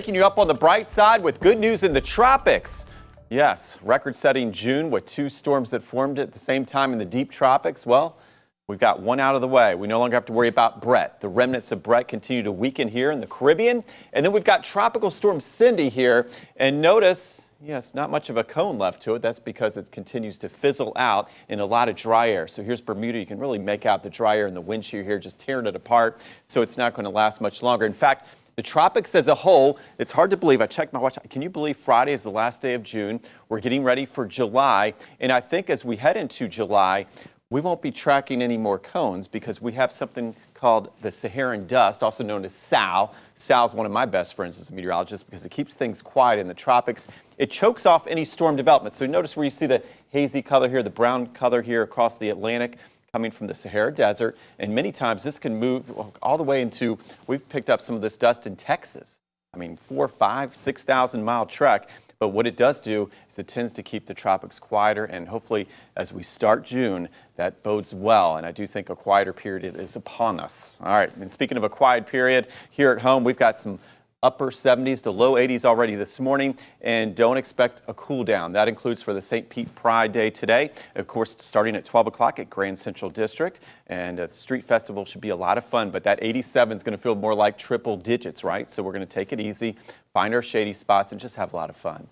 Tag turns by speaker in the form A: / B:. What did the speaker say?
A: Taking you up on the bright side with good news in the tropics. Yes, record-setting June with 2 storms that formed at the same time in the deep tropics. Well, we've got one out of the way. We no longer have to worry about Brett. The remnants of Brett continue to weaken here in the Caribbean. And then we've got Tropical Storm Cindy here. And notice, yes, not much of a cone left to it. That's because it continues to fizzle out in a lot of dry air. So here's Bermuda. You can really make out the dry air in the wind shear here, just tearing it apart. So it's not going to last much longer. In fact, the tropics as a whole, it's hard to believe. I checked my watch. Can you believe Friday is the last day of June? We're getting ready for July. And I think as we head into July, we won't be tracking any more cones because we have something called the Saharan dust, also known as Sal. Sal's one of my best friends as a meteorologist because it keeps things quiet in the tropics. It chokes off any storm development. So notice where you see the hazy color here, the brown color here across the Atlantic, coming from the Sahara Desert, and many times this can move all the way into, we've picked up some of this dust in Texas. I mean, 4,000, 5,000, 6,000 mile trek. But what it does do is it tends to keep the tropics quieter, and hopefully as we start June, that bodes well. And I do think a quieter period is upon us. All right, and speaking of a quiet period, here at home, we've got some upper 70s to low 80s already this morning, and don't expect a cool down. That includes for the St. Pete Pride Day today. Of course, starting at 12 o'clock at Grand Central District, and a street festival should be a lot of fun, but that 87 is going to feel more like triple digits, right? So we're going to take it easy, find our shady spots, and just have a lot of fun.